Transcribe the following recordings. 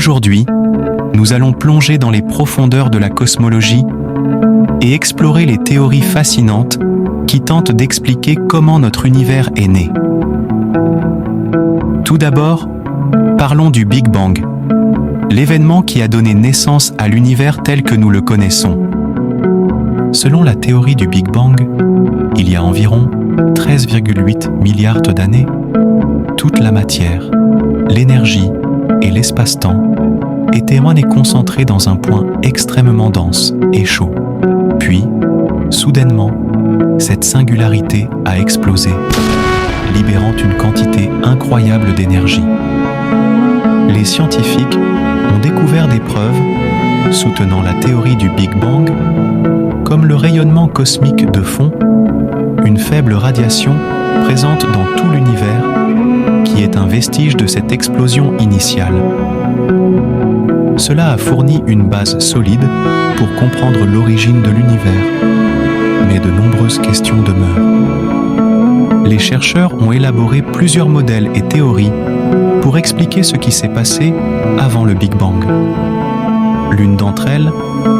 Aujourd'hui, nous allons plonger dans les profondeurs de la cosmologie et explorer les théories fascinantes qui tentent d'expliquer comment notre univers est né. Tout d'abord, parlons du Big Bang, l'événement qui a donné naissance à l'univers tel que nous le connaissons. Selon la théorie du Big Bang, il y a environ 13,8 milliards d'années, toute la matière, l'énergie et l'espace-temps étaient concentrés dans un point extrêmement dense et chaud. Puis, soudainement, cette singularité a explosé, libérant une quantité incroyable d'énergie. Les scientifiques ont découvert des preuves soutenant la théorie du Big Bang, comme le rayonnement cosmique de fond, une faible radiation présente dans tout l'univers, qui est un vestige de cette explosion initiale. Cela a fourni une base solide pour comprendre l'origine de l'univers, mais de nombreuses questions demeurent. Les chercheurs ont élaboré plusieurs modèles et théories pour expliquer ce qui s'est passé avant le Big Bang. L'une d'entre elles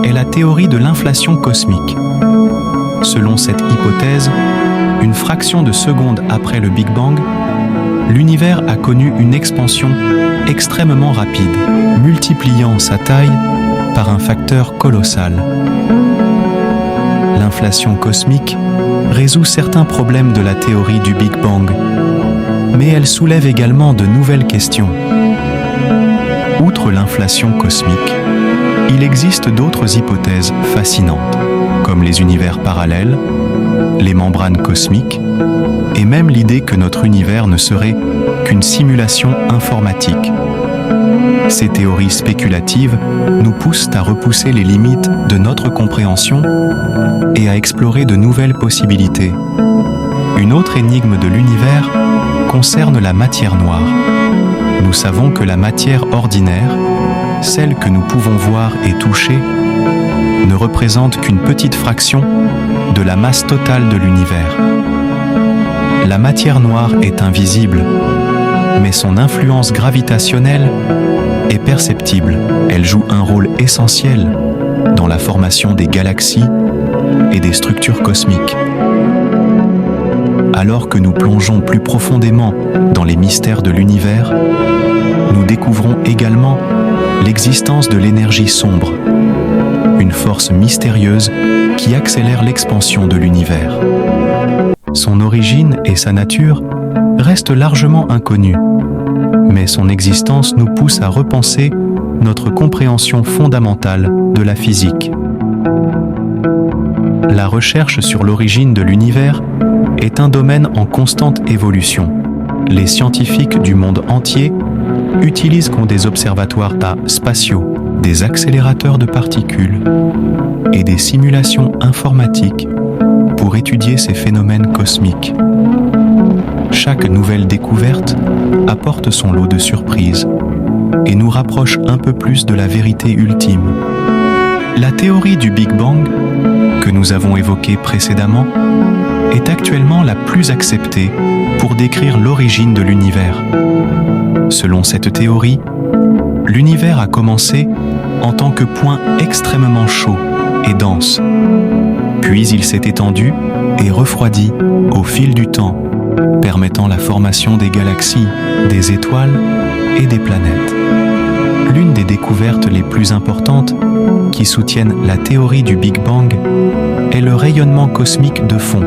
est la théorie de l'inflation cosmique. Selon cette hypothèse, une fraction de seconde après le Big Bang, l'univers a connu une expansion extrêmement rapide, multipliant sa taille par un facteur colossal. L'inflation cosmique résout certains problèmes de la théorie du Big Bang, mais elle soulève également de nouvelles questions. Outre l'inflation cosmique, il existe d'autres hypothèses fascinantes, comme les univers parallèles, les membranes cosmiques, et même l'idée que notre univers ne serait qu'une simulation informatique. Ces théories spéculatives nous poussent à repousser les limites de notre compréhension et à explorer de nouvelles possibilités. Une autre énigme de l'univers concerne la matière noire. Nous savons que la matière ordinaire, celle que nous pouvons voir et toucher, ne représente qu'une petite fraction de la masse totale de l'univers. La matière noire est invisible, mais son influence gravitationnelle est perceptible. Elle joue un rôle essentiel dans la formation des galaxies et des structures cosmiques. Alors que nous plongeons plus profondément dans les mystères de l'univers, nous découvrons également l'existence de l'énergie sombre, une force mystérieuse qui accélère l'expansion de l'univers. Son origine et sa nature restent largement inconnues, mais son existence nous pousse à repenser notre compréhension fondamentale de la physique. La recherche sur l'origine de l'univers est un domaine en constante évolution. Les scientifiques du monde entier utilisent des observatoires spatiaux, des accélérateurs de particules et des simulations informatiques pour étudier ces phénomènes cosmiques. Chaque nouvelle découverte apporte son lot de surprises et nous rapproche un peu plus de la vérité ultime. La théorie du Big Bang, que nous avons évoquée précédemment, est actuellement la plus acceptée pour décrire l'origine de l'univers. Selon cette théorie, l'univers a commencé en tant que point extrêmement chaud et dense. Puis il s'est étendu et refroidi au fil du temps, permettant la formation des galaxies, des étoiles et des planètes. L'une des découvertes les plus importantes qui soutiennent la théorie du Big Bang est le rayonnement cosmique de fond.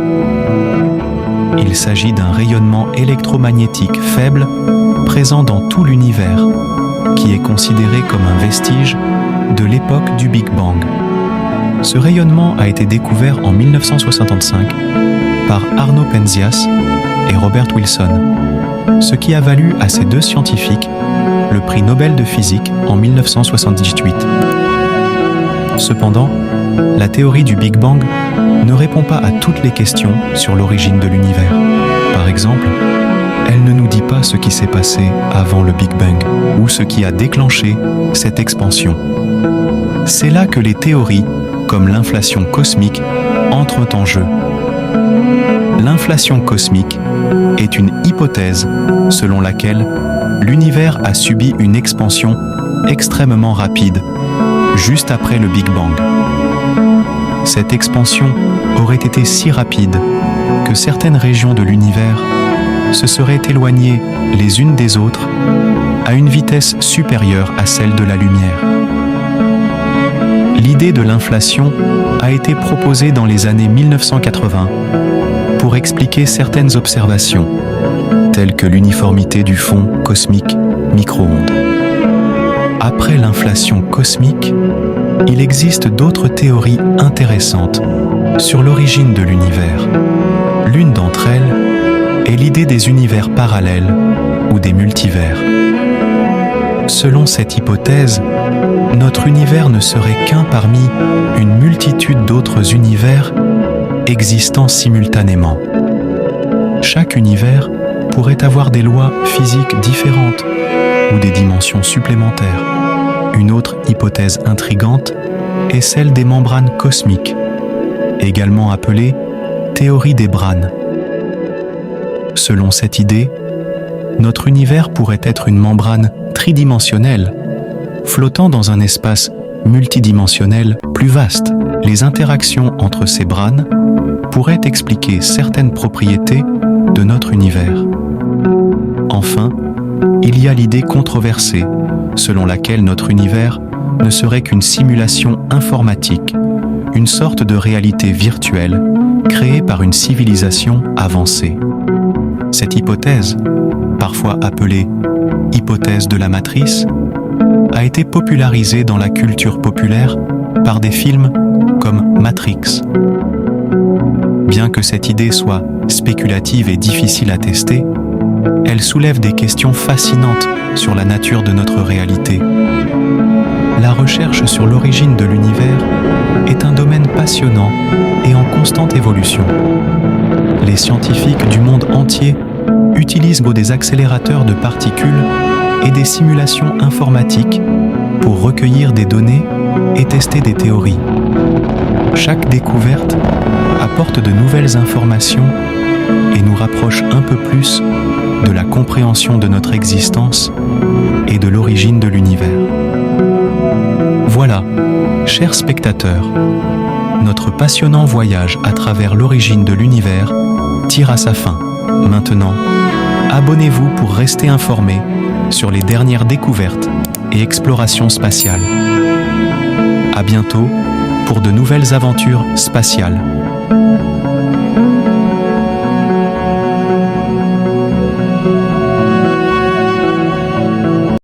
Il s'agit d'un rayonnement électromagnétique faible présent dans tout l'univers, qui est considéré comme un vestige de l'époque du Big Bang. Ce rayonnement a été découvert en 1965 par Arno Penzias et Robert Wilson, ce qui a valu à ces deux scientifiques le prix Nobel de physique en 1978. Cependant, la théorie du Big Bang ne répond pas à toutes les questions sur l'origine de l'univers. Par exemple, elle ne nous dit pas ce qui s'est passé avant le Big Bang ou ce qui a déclenché cette expansion. C'est là que les théories, comme l'inflation cosmique, entrent en jeu. L'inflation cosmique est une hypothèse selon laquelle l'univers a subi une expansion extrêmement rapide, juste après le Big Bang. Cette expansion aurait été si rapide que certaines régions de l'univers se seraient éloignées les unes des autres à une vitesse supérieure à celle de la lumière. L'idée de l'inflation a été proposée dans les années 1980 pour expliquer certaines observations, telles que l'uniformité du fond cosmique micro-ondes. Après l'inflation cosmique, il existe d'autres théories intéressantes sur l'origine de l'univers. L'une d'entre elles est l'idée des univers parallèles ou des multivers. Selon cette hypothèse, notre univers ne serait qu'un parmi une multitude d'autres univers existant simultanément. Chaque univers pourrait avoir des lois physiques différentes ou des dimensions supplémentaires. Une autre hypothèse intrigante est celle des membranes cosmiques, également appelée théorie des brane. Selon cette idée, notre univers pourrait être une membrane tridimensionnelle, flottant dans un espace multidimensionnel plus vaste. Les interactions entre ces branes pourraient expliquer certaines propriétés de notre univers. Enfin, il y a l'idée controversée selon laquelle notre univers ne serait qu'une simulation informatique, une sorte de réalité virtuelle créée par une civilisation avancée. Cette hypothèse, parfois appelée hypothèse de la matrice, a été popularisée dans la culture populaire par des films comme Matrix. Bien que cette idée soit spéculative et difficile à tester, elle soulève des questions fascinantes sur la nature de notre réalité. La recherche sur l'origine de l'univers est un domaine passionnant et en constante évolution. Les scientifiques du monde entier utilisent des accélérateurs de particules et des simulations informatiques pour recueillir des données et tester des théories. Chaque découverte apporte de nouvelles informations et nous rapproche un peu plus de la compréhension de notre existence et de l'origine de l'univers. Voilà, chers spectateurs, notre passionnant voyage à travers l'origine de l'univers tire à sa fin. Maintenant, abonnez-vous pour rester informés sur les dernières découvertes et explorations spatiales. À bientôt pour de nouvelles aventures spatiales.